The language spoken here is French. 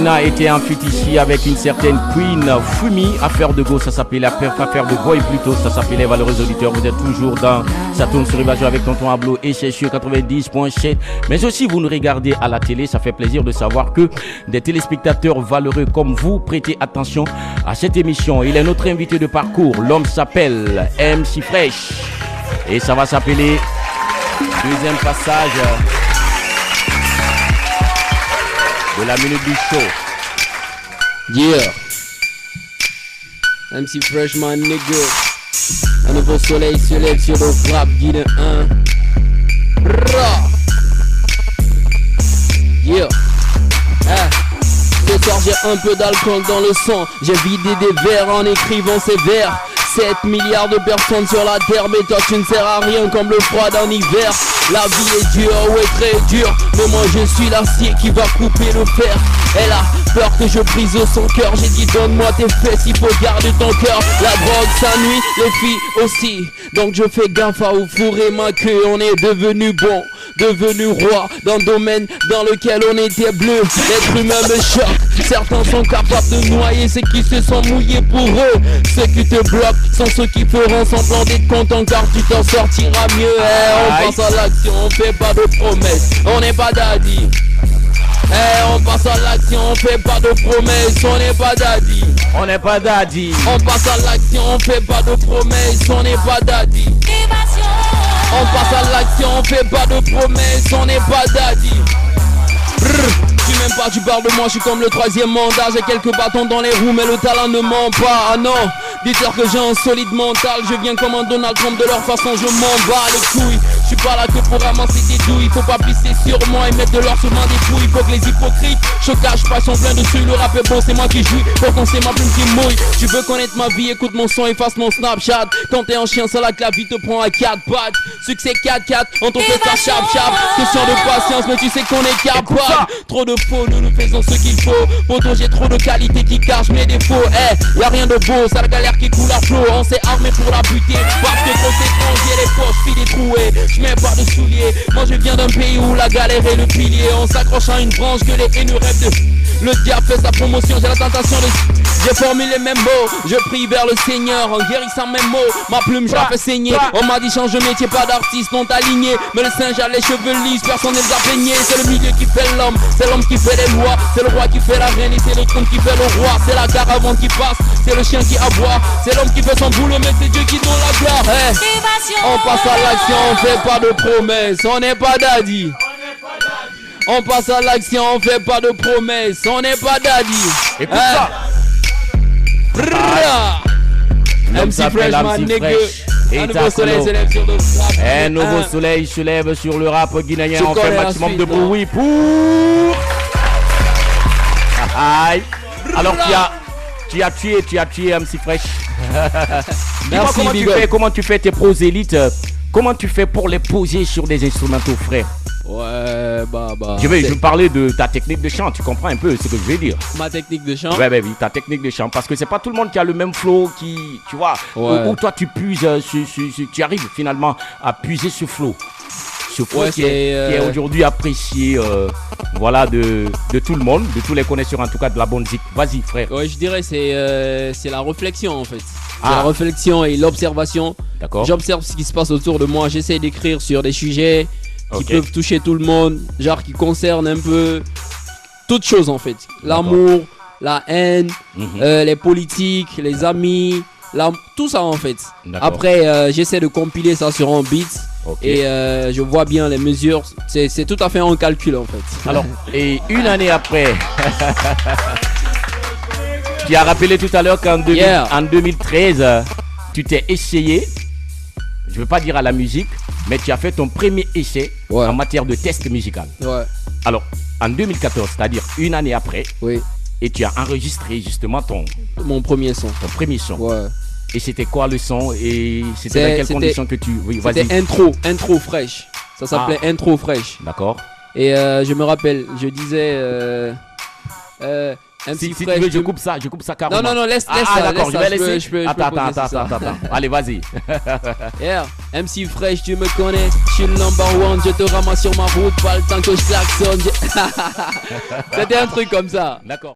Tina était en feat ici avec une certaine Queen Fumi. Affaire de go, ça s'appelait affaire de boy plutôt, ça s'appelait valeureux auditeurs. Vous êtes toujours dans Ça tourne sur Rivageon avec Tonton Ablo et c'est sur 90.7. Mais aussi vous nous regardez à la télé, ça fait plaisir de savoir que des téléspectateurs valeureux comme vous prêtez attention à cette émission. Il est notre invité de parcours, l'homme s'appelle MC Fresh et ça va s'appeler deuxième passage de la minute du show. Yeah. MC Fresh, my nigga. Un nouveau soleil se lève sur le rap guide 1. Yeah. Ce soir j'ai un peu d'alcool dans le sang. J'ai vidé des verres en écrivant ces vers. 7 milliards de personnes sur la terre, mais toi tu ne sers à rien comme le froid d'un hiver. La vie est dure, ouais très dure, mais moi je suis l'acier qui va couper le fer. Elle a peur que je brise son cœur, j'ai dit donne-moi tes fesses, il faut garder ton cœur. La drogue ça nuit, les filles aussi, donc je fais gaffe à où fourrer ma queue. On est devenu bon, devenu roi d'un domaine dans lequel on était bleu. L'être humain me choque, certains sont capables de noyer ceux qui se sont mouillés pour eux. Ceux qui te bloquent sont ceux qui feront semblant d'être contents car tu t'en sortiras mieux. On passe à l'action, on fait pas de promesses, on n'est pas daddy. On passe à l'action, on fait pas de promesses, on n'est pas daddy. On n'est pas daddy. On passe à l'action, on fait pas de promesses, on n'est pas daddy. On passe à l'action, on fait pas de promesses, on n'est pas daddy. Tu m'aimes pas, tu parles de moi, je suis comme le troisième mandat. J'ai quelques bâtons dans les roues, mais le talent ne ment pas. Ah non, dites-leur que j'ai un solide mental. Je viens comme un Donald Trump, de leur façon je m'en bats les couilles. Je suis pas là que pour ramasser des douilles. Faut pas pisser sur moi et mettre de l'or sur ma dépouille. Faut que les hypocrites, je cache pas, sont pleins dessus. Le rap est beau, c'est moi qui jouis. Faut qu'on sait ma plume qui mouille. Tu veux connaître ma vie, écoute mon son, efface mon Snapchat. Quand t'es un chien, c'est là que la vie te prend à 4 pattes. Succès 4-4, on t'en fait ça chap-chap. Question de patience, mais tu sais qu'on est capable. Trop de faux, nous faisons ce qu'il faut. Pourtant j'ai trop de qualité qui cache mes défauts. Y'a rien de beau, c'est la galère qui coule à flot. On s'est armé pour la buter. Parce que trop étranger, les poches filles détrouées. J'mets pas de souliers. Moi je viens d'un pays où la galère est le pilier. On s'accroche à une branche que les haineux rêvent de. Le diable fait sa promotion, j'ai la tentation de. J'ai formulé les mêmes mots, je prie vers le Seigneur en guérissant mes mots. Ma plume je la fais saigner. On m'a dit change de métier, pas d'artiste, non aligné. Mais le singe a les cheveux lisses, personne ne les a peignés. C'est le milieu qui fait l'homme, c'est l'homme qui fait les lois. C'est le roi qui fait la reine et c'est le trône qui fait le roi. C'est la caravane qui passe, c'est le chien qui aboie. C'est l'homme qui fait son boulot, mais c'est Dieu qui donne la gloire. On passe à l'action, on fait pas de promesses, on n'est pas daddy. On passe à l'action, on fait pas de promesses, on n'est pas daddy. Écoute ça. MC Fresh, man, nigga. Un nouveau soleil se lève sur le rap. Un nouveau soleil se lève sur le rap guinéen. On fait un maximum de bruit pour. Alors tu as tué MC Fresh. Dis-moi comment tu fais tes prosélytes. Comment tu fais pour les poser sur des instrumentaux, frère? Ouais, Je vais parler de ta technique de chant, tu comprends un peu ce que je veux dire. Ma technique de chant? Ouais, oui, ta technique de chant. Parce que c'est pas tout le monde qui a le même flow, qui, tu vois, où toi tu puises, tu arrives finalement à puiser ce flow. Ce flow qui est aujourd'hui apprécié voilà, de tout le monde, de tous les connaisseurs en tout cas de la bonne zik. Vas-y, frère. Ouais, je dirais c'est la réflexion en fait. C'est la réflexion et l'observation. D'accord. J'observe ce qui se passe autour de moi. J'essaie d'écrire sur des sujets qui peuvent toucher tout le monde, genre qui concernent un peu toutes choses en fait. L'amour, la haine, les politiques, les amis, tout ça en fait. Après, j'essaie de compiler ça sur un beat. Et je vois bien les mesures. C'est tout à fait un calcul en fait. Alors, et une année après, tu as rappelé tout à l'heure qu'en 2013, tu t'es essayé, je ne veux pas dire à la musique, mais tu as fait ton premier essai en matière de test musical. Alors, en 2014, c'est-à-dire une année après, et tu as enregistré justement mon premier son. Ton premier son. Et c'était quoi le son et c'était dans quelles conditions que tu... Oui, vas-y. C'était intro fraîche. Ça s'appelait intro fraîche. D'accord. Et je me rappelle, je disais... si tu veux, je coupe ça carrément. Non, laisse d'accord, je vais laisser. Je peux Attends. Allez, vas-y. MC Fresh, tu me connais, je suis le number one, je te ramasse sur ma route, pas le temps que je klaxonne. C'était un truc comme ça. D'accord.